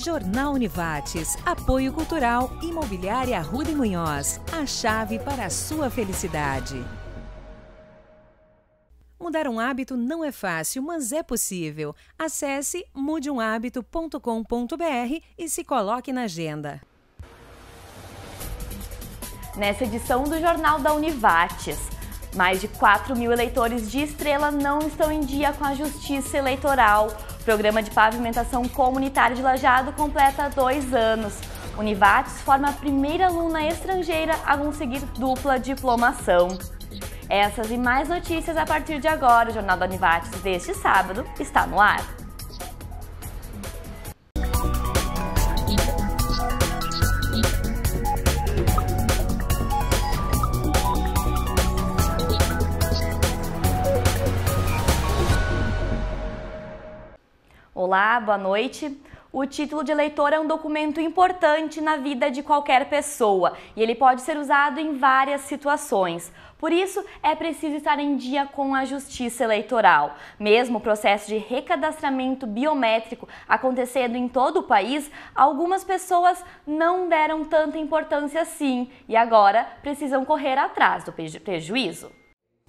Jornal Univates, apoio cultural, imobiliária Arruda e Munhoz, a chave para a sua felicidade. Mudar um hábito não é fácil, mas é possível. Acesse mudeumhabito.com.br e se coloque na agenda. Nessa edição do Jornal da Univates, mais de 4.000 eleitores de Estrela não estão em dia com a Justiça Eleitoral. O programa de pavimentação comunitária de Lajeado completa 2 anos. Univates forma a primeira aluna estrangeira a conseguir dupla diplomação. Essas e mais notícias a partir de agora. O Jornal da Univates deste sábado está no ar. Olá, boa noite. O título de eleitor é um documento importante na vida de qualquer pessoa e ele pode ser usado em várias situações. Por isso, é preciso estar em dia com a Justiça Eleitoral. Mesmo o processo de recadastramento biométrico acontecendo em todo o país, algumas pessoas não deram tanta importância assim e agora precisam correr atrás do prejuízo.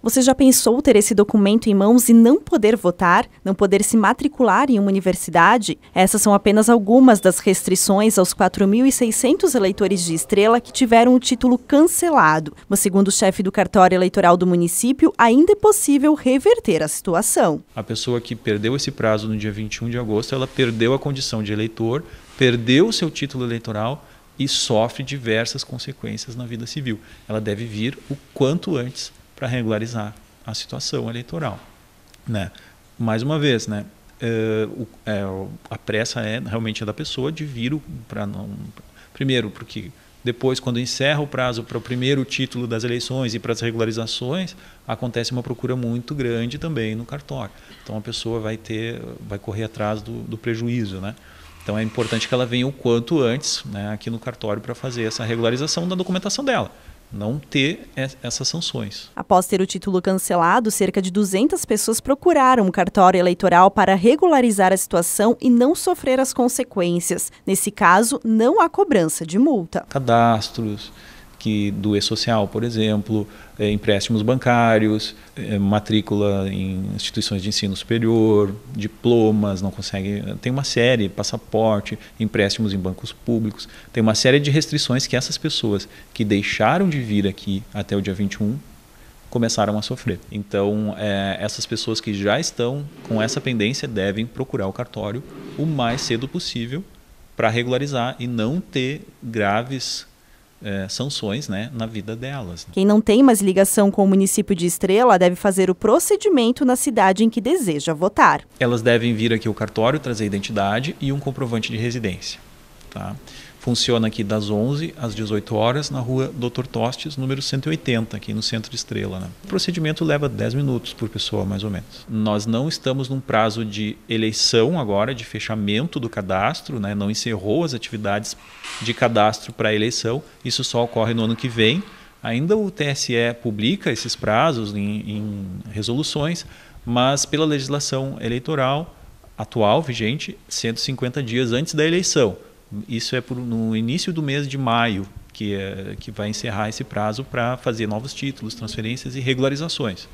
Você já pensou ter esse documento em mãos e não poder votar, não poder se matricular em uma universidade? Essas são apenas algumas das restrições aos 4.600 eleitores de Estrela que tiveram o título cancelado. Mas, segundo o chefe do cartório eleitoral do município, ainda é possível reverter a situação. A pessoa que perdeu esse prazo no dia 21 de agosto, ela perdeu a condição de eleitor, perdeu o seu título eleitoral e sofre diversas consequências na vida civil. Ela deve vir o quanto antes para regularizar a situação eleitoral, né? Mais uma vez, né? A pressa realmente da pessoa de vir para não. Primeiro, porque depois, quando encerra o prazo para o primeiro título das eleições e para as regularizações, acontece uma procura muito grande também no cartório. Então a pessoa vai correr atrás do prejuízo, né? Então é importante que ela venha o quanto antes, né, aqui no cartório para fazer essa regularização da documentação dela. Não ter essas sanções. Após ter o título cancelado, cerca de 200 pessoas procuraram o cartório eleitoral para regularizar a situação e não sofrer as consequências. Nesse caso, não há cobrança de multa. Cadastros do E-Social, por exemplo, empréstimos bancários, matrícula em instituições de ensino superior, diplomas, não consegue, tem uma série, passaporte, empréstimos em bancos públicos, tem uma série de restrições que essas pessoas que deixaram de vir aqui até o dia 21 começaram a sofrer. Então, essas pessoas que já estão com essa pendência devem procurar o cartório o mais cedo possível para regularizar e não ter graves sanções, né, na vida delas. Quem não tem mais ligação com o município de Estrela deve fazer o procedimento na cidade em que deseja votar. Elas devem vir aqui ao cartório, trazer identidade e um comprovante de residência. Tá? Funciona aqui das 11 às 18 horas na rua Dr. Tostes, número 180, aqui no centro de Estrela. Né? O procedimento leva 10 minutos por pessoa, mais ou menos. Nós não estamos num prazo de eleição agora, de fechamento do cadastro, né? Não encerrou as atividades de cadastro para a eleição. Isso só ocorre no ano que vem. Ainda o TSE publica esses prazos em resoluções, mas pela legislação eleitoral atual, vigente, 150 dias antes da eleição. Isso é no início do mês de maio, que vai encerrar esse prazo para fazer novos títulos, transferências e regularizações.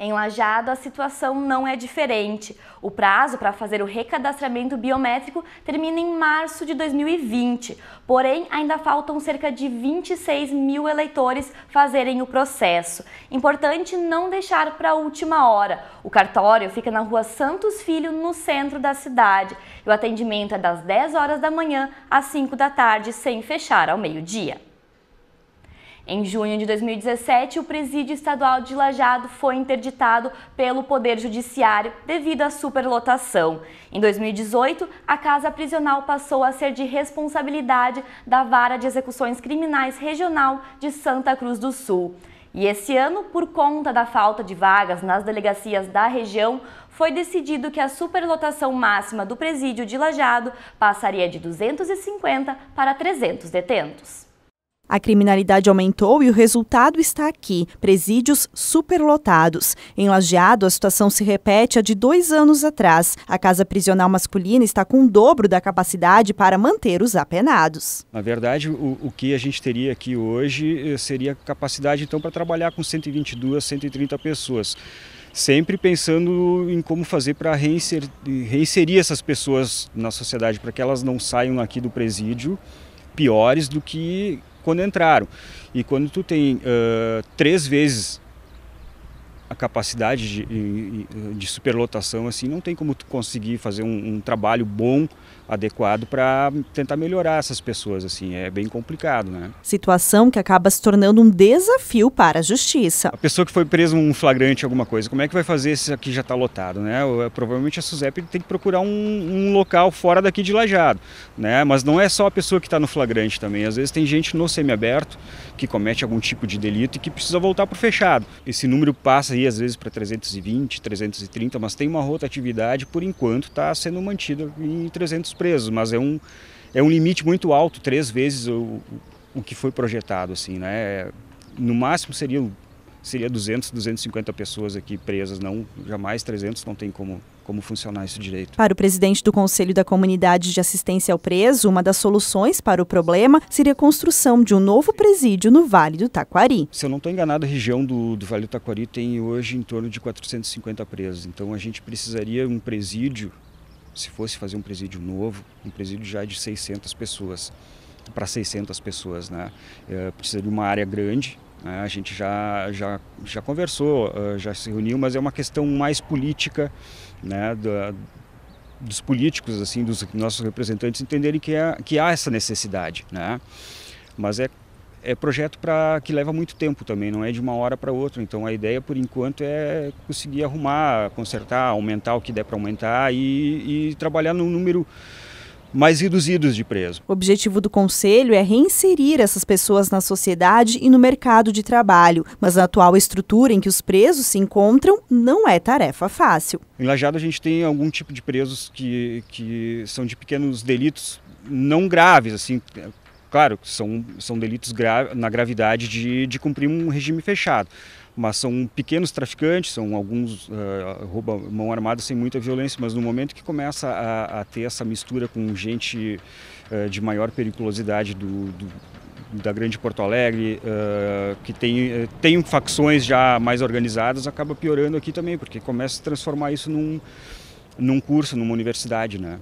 Em Lajeado, a situação não é diferente. O prazo para fazer o recadastramento biométrico termina em março de 2020. Porém, ainda faltam cerca de 26.000 eleitores fazerem o processo. Importante não deixar para a última hora. O cartório fica na rua Santos Filho, no centro da cidade. E o atendimento é das 10 horas da manhã às 5 da tarde, sem fechar ao meio-dia. Em junho de 2017, o Presídio Estadual de Lajeado foi interditado pelo Poder Judiciário devido à superlotação. Em 2018, a casa prisional passou a ser de responsabilidade da Vara de Execuções Criminais Regional de Santa Cruz do Sul. E esse ano, por conta da falta de vagas nas delegacias da região, foi decidido que a superlotação máxima do Presídio de Lajeado passaria de 250 para 300 detentos. A criminalidade aumentou e o resultado está aqui: presídios superlotados. Em Lajeado, a situação se repete a de 2 anos atrás. A casa prisional masculina está com o dobro da capacidade para manter os apenados. Na verdade, o que a gente teria aqui hoje seria capacidade então para trabalhar com 122, 130 pessoas. Sempre pensando em como fazer para reinserir essas pessoas na sociedade, para que elas não saiam aqui do presídio piores do que quando entraram. E quando tu tem 3 vezes a capacidade de superlotação, assim, não tem como tu conseguir fazer um trabalho bom, adequado para tentar melhorar essas pessoas, assim, é bem complicado, né? Situação que acaba se tornando um desafio para a justiça. A pessoa que foi presa um flagrante, alguma coisa, como é que vai fazer se aqui já está lotado, né? Provavelmente a SUSEP tem que procurar um local fora daqui de Lajeado, né? Mas não é só a pessoa que está no flagrante também, às vezes tem gente no semiaberto que comete algum tipo de delito e que precisa voltar para o fechado. Esse número passa aí às vezes para 320, 330, mas tem uma rotatividade, por enquanto está sendo mantida em 300 presos, mas é um limite muito alto, 3 vezes o que foi projetado, assim, né? No máximo seria 200, 250 pessoas aqui presas, não, jamais 300, não tem como funcionar isso direito. Para o presidente do Conselho da Comunidade de Assistência ao Preso, uma das soluções para o problema seria a construção de um novo presídio no Vale do Taquari. Se eu não estou enganado, a região do Vale do Taquari tem hoje em torno de 450 presos, então a gente precisaria um presídio, se fosse fazer um presídio novo, um presídio já de 600 pessoas, para 600 pessoas, né? Precisa de uma área grande, né? A gente já conversou, já se reuniu, mas é uma questão mais política, né? Dos políticos, assim, dos nossos representantes entenderem que há essa necessidade, né? Mas é projeto que leva muito tempo também, não é de uma hora para outra. Então a ideia por enquanto é conseguir arrumar, consertar, aumentar o que der para aumentar e trabalhar num número mais reduzidos de presos. O objetivo do Conselho é reinserir essas pessoas na sociedade e no mercado de trabalho, mas a atual estrutura em que os presos se encontram não é tarefa fácil. Em Lajeado a gente tem algum tipo de presos que são de pequenos delitos não graves, assim. Claro, são delitos na gravidade de cumprir um regime fechado, mas são pequenos traficantes, são alguns roubam mão armada sem muita violência, mas no momento que começa a ter essa mistura com gente de maior periculosidade da grande Porto Alegre, que tem facções já mais organizadas, acaba piorando aqui também, porque começa a se transformar isso num curso, numa universidade, né?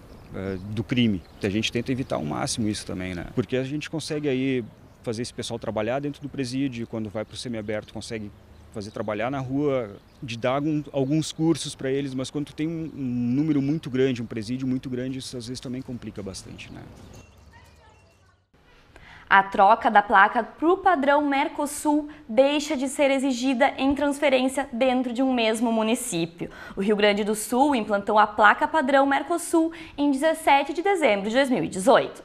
Do crime. A gente tenta evitar ao máximo isso também, né? Porque a gente consegue aí fazer esse pessoal trabalhar dentro do presídio, quando vai para o semiaberto consegue fazer trabalhar na rua, de dar alguns cursos para eles, mas quando tu tem um número muito grande, um presídio muito grande, isso às vezes também complica bastante, né? A troca da placa para o padrão Mercosul deixa de ser exigida em transferência dentro de um mesmo município. O Rio Grande do Sul implantou a placa padrão Mercosul em 17 de dezembro de 2018.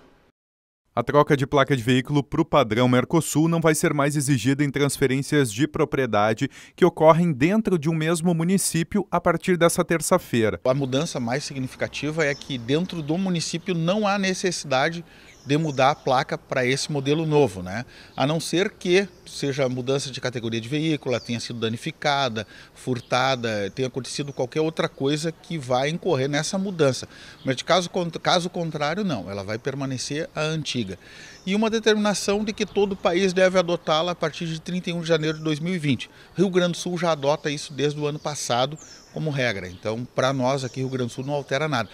A troca de placa de veículo para o padrão Mercosul não vai ser mais exigida em transferências de propriedade que ocorrem dentro de um mesmo município a partir dessa terça-feira. A mudança mais significativa é que dentro do município não há necessidade de mudar a placa para esse modelo novo, né? A não ser que seja mudança de categoria de veículo, tenha sido danificada, furtada, tenha acontecido qualquer outra coisa que vai incorrer nessa mudança. Mas de caso contrário, não, ela vai permanecer a antiga. E uma determinação de que todo o país deve adotá-la a partir de 31 de janeiro de 2020. Rio Grande do Sul já adota isso desde o ano passado como regra. Então, para nós aqui, Rio Grande do Sul não altera nada,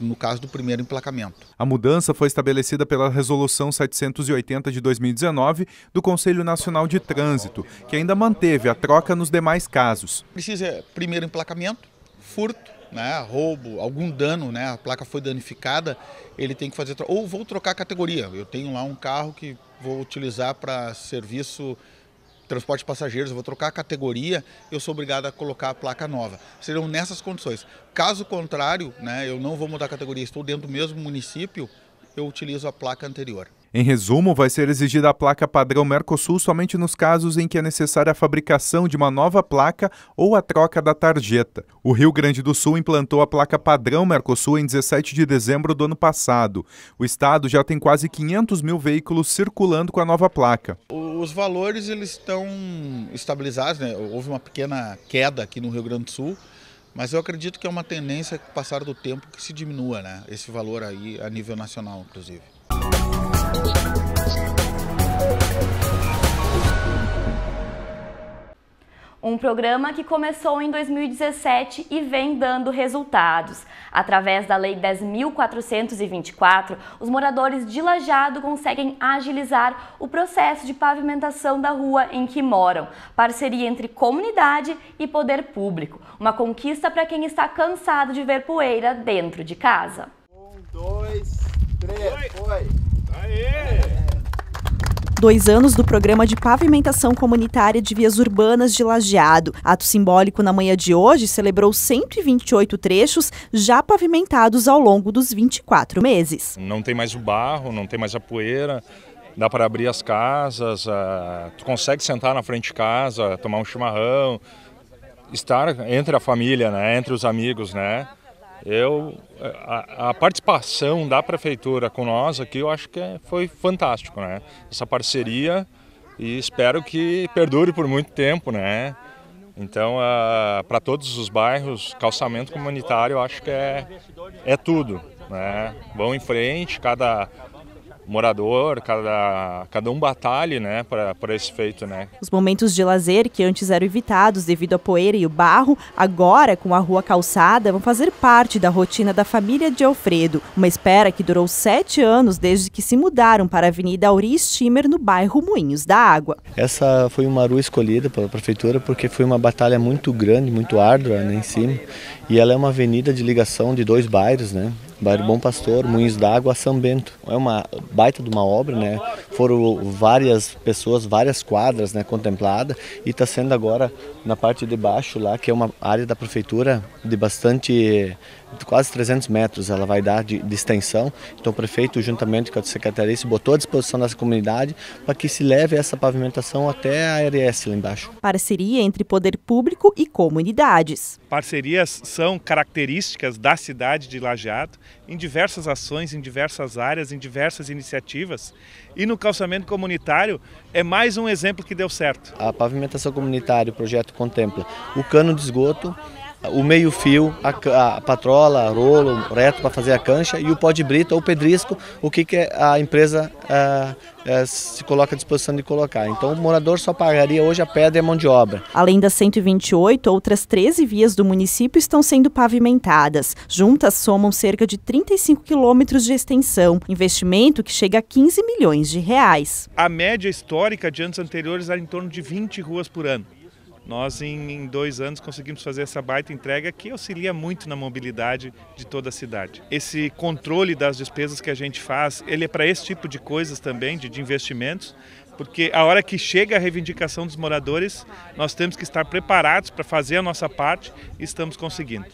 no caso do primeiro emplacamento. A mudança foi estabelecida pela Resolução 780 de 2019 do Conselho Nacional de Trânsito, que ainda manteve a troca nos demais casos. Precisa primeiro emplacamento, furto, né, roubo, algum dano, né, a placa foi danificada, ele tem que fazer, ou vou trocar a categoria. Eu tenho lá um carro que vou utilizar para serviço transporte de passageiros, eu vou trocar a categoria, eu sou obrigado a colocar a placa nova. Serão nessas condições. Caso contrário, né, eu não vou mudar a categoria, estou dentro do mesmo município, eu utilizo a placa anterior. Em resumo, vai ser exigida a placa padrão Mercosul somente nos casos em que é necessária a fabricação de uma nova placa ou a troca da tarjeta. O Rio Grande do Sul implantou a placa padrão Mercosul em 17 de dezembro do ano passado. O estado já tem quase 500 mil veículos circulando com a nova placa. Os valores eles estão estabilizados, né? Houve uma pequena queda aqui no Rio Grande do Sul, mas eu acredito que é uma tendência com o passar do tempo que se diminua, né? Esse valor aí a nível nacional, inclusive. Um programa que começou em 2017 e vem dando resultados. Através da Lei 10.424, os moradores de Lajeado conseguem agilizar o processo de pavimentação da rua em que moram. Parceria entre comunidade e poder público. Uma conquista para quem está cansado de ver poeira dentro de casa. 1, 2, 3, foi! Aê! 2 anos do programa de pavimentação comunitária de vias urbanas de Lajeado. Ato simbólico na manhã de hoje celebrou 128 trechos já pavimentados ao longo dos 24 meses. Não tem mais o barro, não tem mais a poeira, dá para abrir as casas, tu consegue sentar na frente de casa, tomar um chimarrão, estar entre a família, né, entre os amigos, né? A participação da prefeitura com nós aqui, eu acho que foi fantástico, né? Essa parceria, e espero que perdure por muito tempo, né? Então, para todos os bairros, calçamento comunitário, eu acho que é tudo, né? Vão em frente, cada morador, cada um batalhe, né, para esse feito, né. Os momentos de lazer que antes eram evitados devido à poeira e o barro, agora com a rua calçada, vão fazer parte da rotina da família de Alfredo. Uma espera que durou 7 anos desde que se mudaram para a Avenida Auri Stimer, no bairro Moinhos da Água. Essa foi uma rua escolhida pela prefeitura porque foi uma batalha muito grande, muito árdua, né, em cima. E ela é uma avenida de ligação de 2 bairros, né? Bairro Bom Pastor, Moinhos d'Água, São Bento. É uma baita de uma obra, né? Foram várias pessoas, várias quadras, né, contempladas, e está sendo agora na parte de baixo lá, que é uma área da prefeitura de quase 300 metros, ela vai dar de extensão. Então o prefeito, juntamente com a secretaria, se botou à disposição dessa comunidade para que se leve essa pavimentação até a ARS lá embaixo. Parceria entre poder público e comunidades. Parcerias são características da cidade de Lajeado, em diversas ações, em diversas áreas, em diversas iniciativas. E no calçamento comunitário é mais um exemplo que deu certo. A pavimentação comunitária, o projeto contempla o cano de esgoto, o meio-fio, a patrola, rolo, reto para fazer a cancha, e o pó de brita ou pedrisco, o que a empresa se coloca à disposição de colocar. Então o morador só pagaria hoje a pedra e a mão de obra. Além das 128, outras 13 vias do município estão sendo pavimentadas. Juntas somam cerca de 35 quilômetros de extensão, investimento que chega a 15 milhões de reais. A média histórica de anos anteriores era em torno de 20 ruas por ano. Nós, em 2 anos, conseguimos fazer essa baita entrega que auxilia muito na mobilidade de toda a cidade. Esse controle das despesas que a gente faz, ele é para esse tipo de coisas também, de investimentos, porque a hora que chega a reivindicação dos moradores, nós temos que estar preparados para fazer a nossa parte, e estamos conseguindo.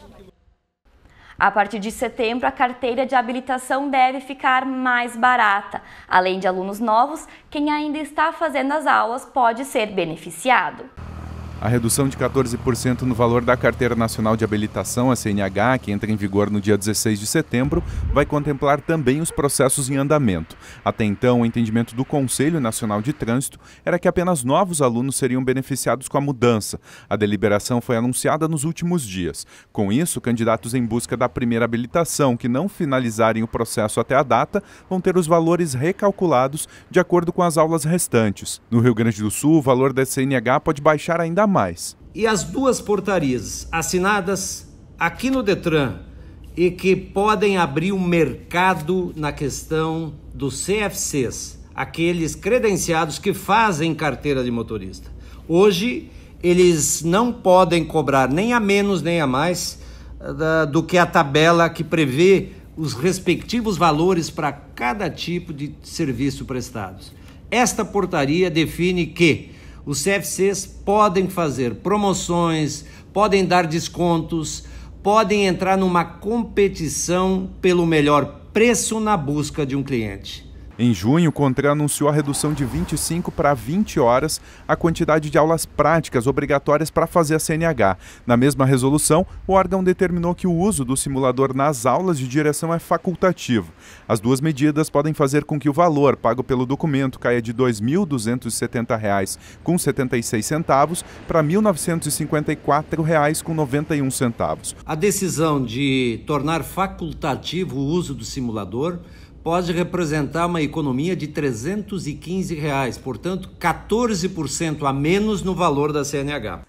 A partir de setembro, a carteira de habilitação deve ficar mais barata. Além de alunos novos, quem ainda está fazendo as aulas pode ser beneficiado. A redução de 14% no valor da Carteira Nacional de Habilitação, a CNH, que entra em vigor no dia 16 de setembro, vai contemplar também os processos em andamento. Até então, o entendimento do Conselho Nacional de Trânsito era que apenas novos alunos seriam beneficiados com a mudança. A deliberação foi anunciada nos últimos dias. Com isso, candidatos em busca da primeira habilitação que não finalizarem o processo até a data vão ter os valores recalculados de acordo com as aulas restantes. No Rio Grande do Sul, o valor da CNH pode baixar ainda mais. E as 2 portarias assinadas aqui no Detran e que podem abrir um mercado na questão dos CFCs, aqueles credenciados que fazem carteira de motorista. Hoje, eles não podem cobrar nem a menos nem a mais do que a tabela que prevê os respectivos valores para cada tipo de serviço prestado. Esta portaria define que os CFCs podem fazer promoções, podem dar descontos, podem entrar numa competição pelo melhor preço na busca de um cliente. Em junho, o CONTRAN anunciou a redução de 25 para 20 horas a quantidade de aulas práticas obrigatórias para fazer a CNH. Na mesma resolução, o órgão determinou que o uso do simulador nas aulas de direção é facultativo. As duas medidas podem fazer com que o valor pago pelo documento caia de R$ 2.270,76 para R$ 1.954,91. A decisão de tornar facultativo o uso do simulador pode representar uma economia de R$ 315, portanto, 14% a menos no valor da CNH.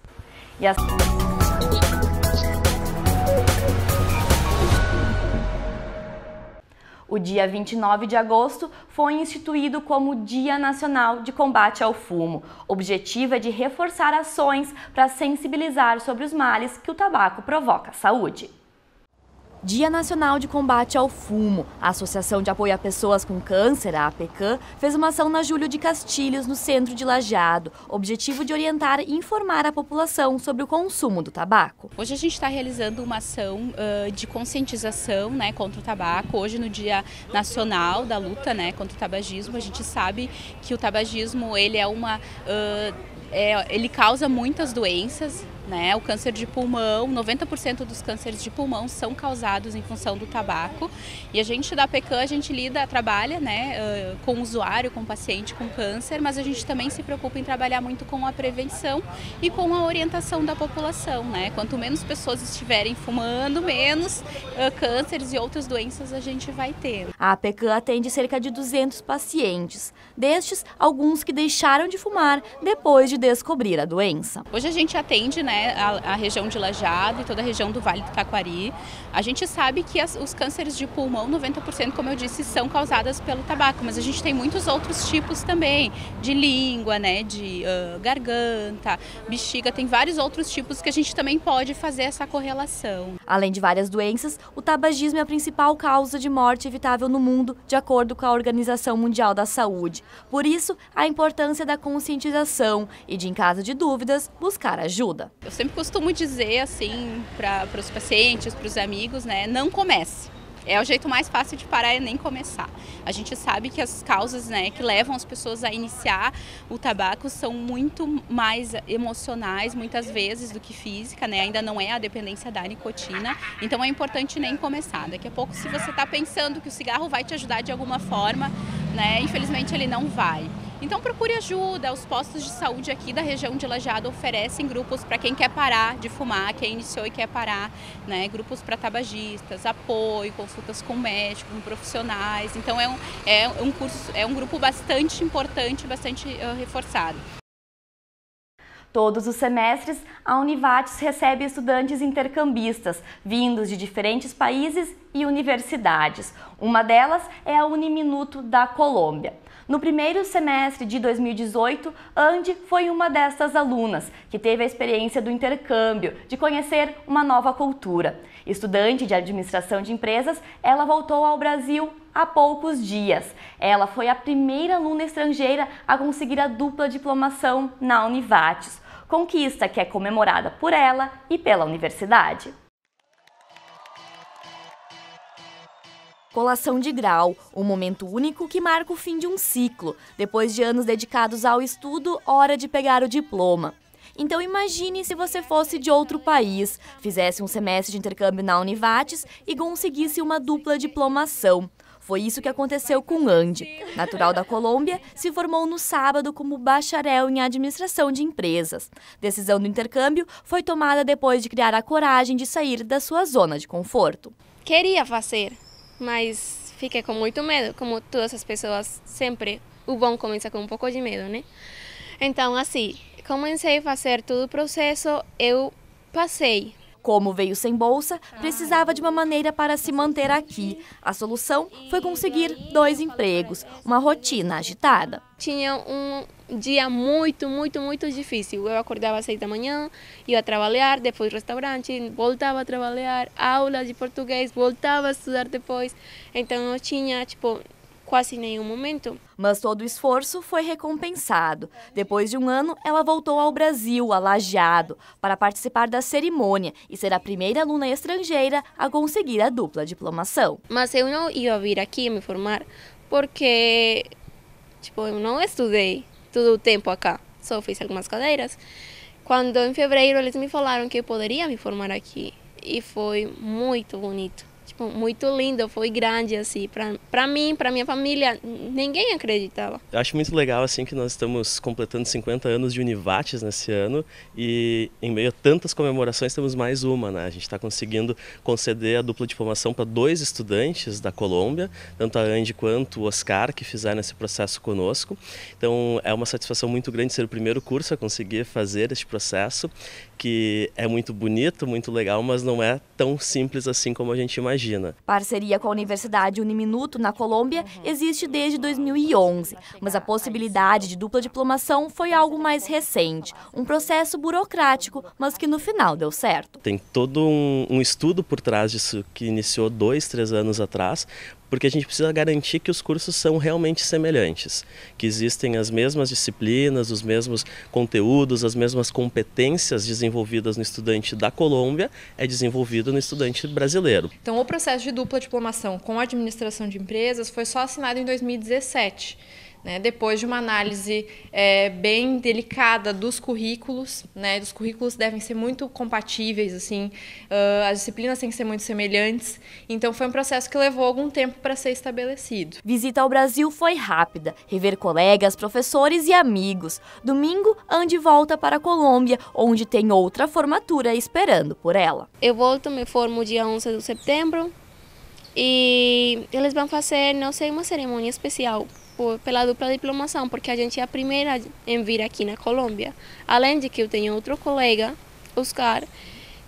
O dia 29 de agosto foi instituído como Dia Nacional de Combate ao Fumo. O objetivo é de reforçar ações para sensibilizar sobre os males que o tabaco provoca à saúde. Dia Nacional de Combate ao Fumo. A Associação de Apoio a Pessoas com Câncer, a APCAM, fez uma ação na Júlio de Castilhos, no centro de Lajeado. Objetivo de orientar e informar a população sobre o consumo do tabaco. Hoje a gente está realizando uma ação de conscientização, né, contra o tabaco. Hoje, no Dia Nacional da Luta, né, contra o tabagismo, a gente sabe que o tabagismo ele ele causa muitas doenças. Né? O câncer de pulmão, 90% dos cânceres de pulmão são causados em função do tabaco. E a gente da APCAM, a gente trabalha, né, com o usuário, com o paciente com câncer, mas a gente também se preocupa em trabalhar muito com a prevenção e com a orientação da população. Né? Quanto menos pessoas estiverem fumando, menos cânceres e outras doenças a gente vai ter. A APCAM atende cerca de 200 pacientes. Destes, alguns que deixaram de fumar depois de descobrir a doença. Hoje a gente atende, né, a região de Lajeado e toda a região do Vale do Taquari. A gente sabe que os cânceres de pulmão, 90%, como eu disse, são causadas pelo tabaco, mas a gente tem muitos outros tipos também, de língua, né, de garganta, bexiga, tem vários outros tipos que a gente também pode fazer essa correlação. Além de várias doenças, o tabagismo é a principal causa de morte evitável no mundo, de acordo com a Organização Mundial da Saúde. Por isso, a importância da conscientização e de, em caso de dúvidas, buscar ajuda. Eu sempre costumo dizer assim para os pacientes, para os amigos, né, não comece. É o jeito mais fácil de parar, é nem começar. A gente sabe que as causas, né, que levam as pessoas a iniciar o tabaco são muito mais emocionais, muitas vezes, do que física, né? Ainda não é a dependência da nicotina, então é importante nem começar. Daqui a pouco, se você está pensando que o cigarro vai te ajudar de alguma forma, né, infelizmente ele não vai. Então procure ajuda, os postos de saúde aqui da região de Lajeado oferecem grupos para quem quer parar de fumar, quem iniciou e quer parar, né? Grupos para tabagistas, apoio, consultas com médicos, com profissionais. Então é um grupo bastante importante, bastante reforçado. Todos os semestres, a Univates recebe estudantes intercambistas, vindos de diferentes países e universidades. Uma delas é a Uniminuto da Colômbia. No primeiro semestre de 2018, Andy foi uma destas alunas, que teve a experiência do intercâmbio, de conhecer uma nova cultura. Estudante de administração de empresas, ela voltou ao Brasil há poucos dias. Ela foi a primeira aluna estrangeira a conseguir a dupla diplomação na Univates, conquista que é comemorada por ela e pela universidade. Colação de grau, um momento único que marca o fim de um ciclo. Depois de anos dedicados ao estudo, hora de pegar o diploma. Então imagine se você fosse de outro país, fizesse um semestre de intercâmbio na Univates e conseguisse uma dupla diplomação. Foi isso que aconteceu com Andy. Natural da Colômbia, se formou no sábado como bacharel em administração de empresas. Decisão do intercâmbio foi tomada depois de criar a coragem de sair da sua zona de conforto. Queria fazer, mas fiquei com muito medo, como todas as pessoas sempre. O bom começa com um pouco de medo, né? Então, assim, comecei a fazer todo o processo, eu passei. Como veio sem bolsa, precisava de uma maneira para se manter aqui. A solução foi conseguir 2 empregos, uma rotina agitada. Tinha um dia muito difícil. Eu acordava às 6 da manhã, ia trabalhar, depois restaurante, voltava a trabalhar, aula de português, voltava a estudar depois. Então não tinha, quase nenhum momento. Mas todo o esforço foi recompensado. Depois de um ano, ela voltou ao Brasil, a Lajeado, para participar da cerimônia e ser a primeira aluna estrangeira a conseguir a dupla diplomação. Mas eu não ia vir aqui me formar porque tipo, eu não estudei todo o tempo acá, só fiz algumas cadeiras. Quando em fevereiro eles me falaram que eu poderia me formar aqui, e foi muito bonito. Tipo, muito lindo, foi grande, assim, para mim, para minha família, ninguém acreditava. Eu acho muito legal, assim, que nós estamos completando 50 anos de Univates nesse ano e em meio a tantas comemorações temos mais uma, né? A gente está conseguindo conceder a dupla diplomação para 2 estudantes da Colômbia, tanto a Andy quanto o Oscar, que fizeram esse processo conosco. Então é uma satisfação muito grande ser o primeiro curso a conseguir fazer este processo, que é muito bonito, muito legal, mas não é tão simples assim como a gente imagina. Parceria com a Universidade Uniminuto, na Colômbia, existe desde 2011, mas a possibilidade de dupla diplomação foi algo mais recente, um processo burocrático, mas que no final deu certo. Tem todo um estudo por trás disso que iniciou 2, 3 anos atrás, porque a gente precisa garantir que os cursos são realmente semelhantes, que existem as mesmas disciplinas, os mesmos conteúdos, as mesmas competências desenvolvidas no estudante da Colômbia é desenvolvido no estudante brasileiro. Então, o processo de dupla diplomação com a administração de empresas foi só assinado em 2017. Né, depois de uma análise bem delicada dos currículos, né, os currículos devem ser muito compatíveis, assim, as disciplinas têm que ser muito semelhantes, então foi um processo que levou algum tempo para ser estabelecido. Visita ao Brasil foi rápida, rever colegas, professores e amigos. Domingo, Andy volta para a Colômbia, onde tem outra formatura esperando por ela. Eu volto, me formo dia 11 de setembro e eles vão fazer, não sei, uma cerimônia especial pela dupla diplomação, porque a gente é a primeira em vir aqui na Colômbia. Além de que eu tenho outro colega, Oscar,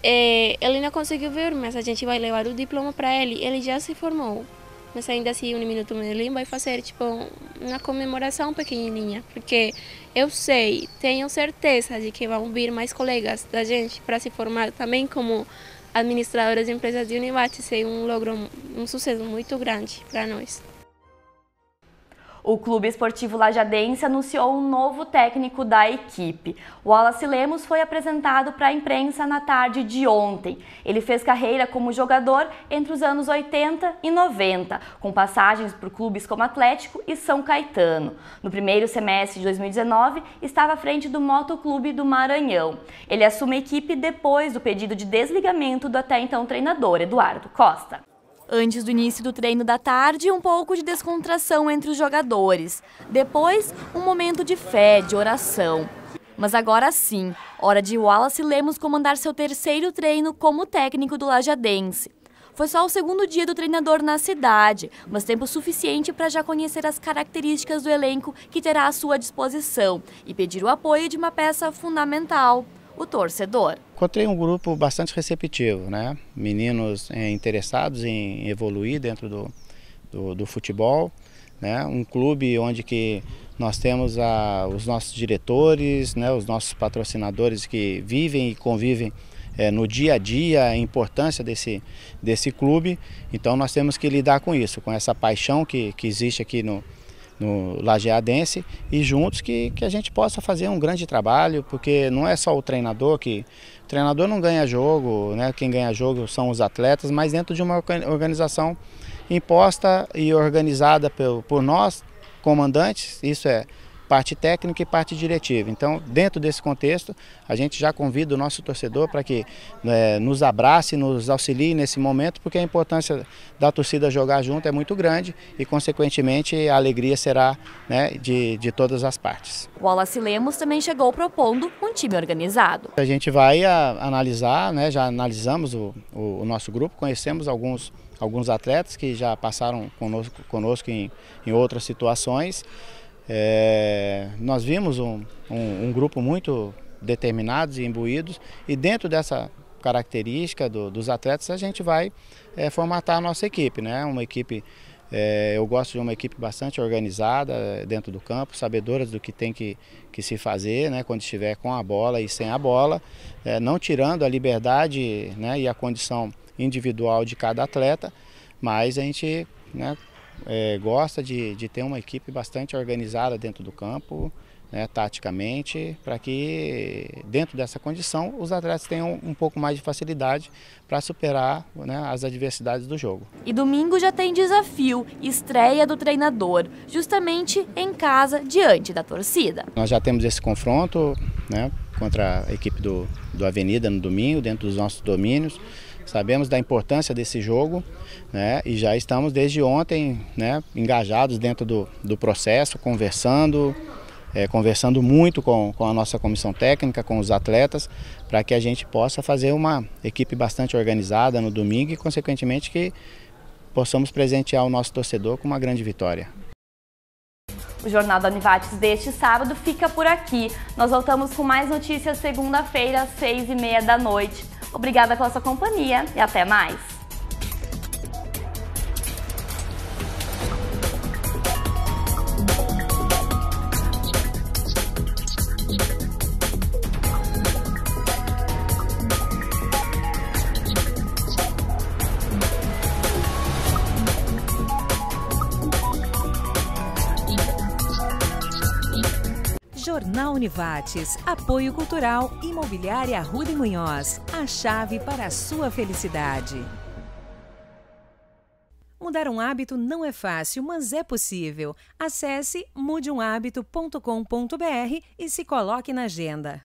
ele não conseguiu vir, mas a gente vai levar o diploma para ele. Ele já se formou, mas ainda assim, Uniminuto Medellín vai fazer tipo uma comemoração pequenininha, porque eu sei, tenho certeza de que vão vir mais colegas da gente para se formar também como administradoras de empresas de Univates. Foi um logro, um sucesso muito grande para nós. O Clube Esportivo Lajadense anunciou um novo técnico da equipe. O Wallace Lemos foi apresentado para a imprensa na tarde de ontem. Ele fez carreira como jogador entre os anos 80 e 90, com passagens por clubes como Atlético e São Caetano. No primeiro semestre de 2019, estava à frente do Motoclube do Maranhão. Ele assume a equipe depois do pedido de desligamento do até então treinador Eduardo Costa. Antes do início do treino da tarde, um pouco de descontração entre os jogadores. Depois, um momento de fé, de oração. Mas agora sim, hora de Wallace Lemos comandar seu terceiro treino como técnico do Lajadense. Foi só o segundo dia do treinador na cidade, mas tempo suficiente para já conhecer as características do elenco que terá à sua disposição e pedir o apoio de uma peça fundamental, o torcedor. Encontrei um grupo bastante receptivo, né? Meninos interessados em evoluir dentro do futebol, né? Um clube onde que nós temos os nossos diretores, né? Os nossos patrocinadores que vivem e convivem no dia a dia a importância desse clube. Então nós temos que lidar com isso, com essa paixão que existe aqui no Lajeadense, e juntos que a gente possa fazer um grande trabalho, porque não é só o treinador o treinador não ganha jogo, né? Quem ganha jogo são os atletas, mas dentro de uma organização imposta e organizada por nós, comandantes, isso é parte técnica e parte diretiva. Então, dentro desse contexto, a gente já convida o nosso torcedor para que nos abrace, nos auxilie nesse momento, porque a importância da torcida jogar junto é muito grande e, consequentemente, a alegria será, né, de todas as partes. O Wallace Lemos também chegou propondo um time organizado. A gente vai analisar, né, já analisamos o nosso grupo, conhecemos alguns atletas que já passaram conosco em outras situações. Nós vimos um grupo muito determinados e imbuídos, e dentro dessa característica dos atletas a gente vai formatar a nossa equipe, né? Uma equipe, eu gosto de uma equipe bastante organizada dentro do campo, sabedoras do que tem que se fazer, né? Quando estiver com a bola e sem a bola, não tirando a liberdade, né, e a condição individual de cada atleta, mas a gente, né, gosta de ter uma equipe bastante organizada dentro do campo, né, taticamente, para que dentro dessa condição os atletas tenham um pouco mais de facilidade para superar, né, as adversidades do jogo. E domingo já tem desafio, estreia do treinador, justamente em casa, diante da torcida. Nós já temos esse confronto, né, contra a equipe do Avenida no domingo, dentro dos nossos domínios. Sabemos da importância desse jogo, né, e já estamos desde ontem, né, engajados dentro do processo, conversando muito com a nossa comissão técnica, com os atletas, para que a gente possa fazer uma equipe bastante organizada no domingo e, consequentemente, que possamos presentear o nosso torcedor com uma grande vitória. O Jornal da Univates deste sábado fica por aqui. Nós voltamos com mais notícias segunda-feira, às 6h30 da noite. Obrigada pela sua companhia e até mais! Jornal Univates, apoio cultural, imobiliária Arruda e Munhoz, a chave para a sua felicidade. Mudar um hábito não é fácil, mas é possível. Acesse mudeumhabito.com.br e se coloque na agenda.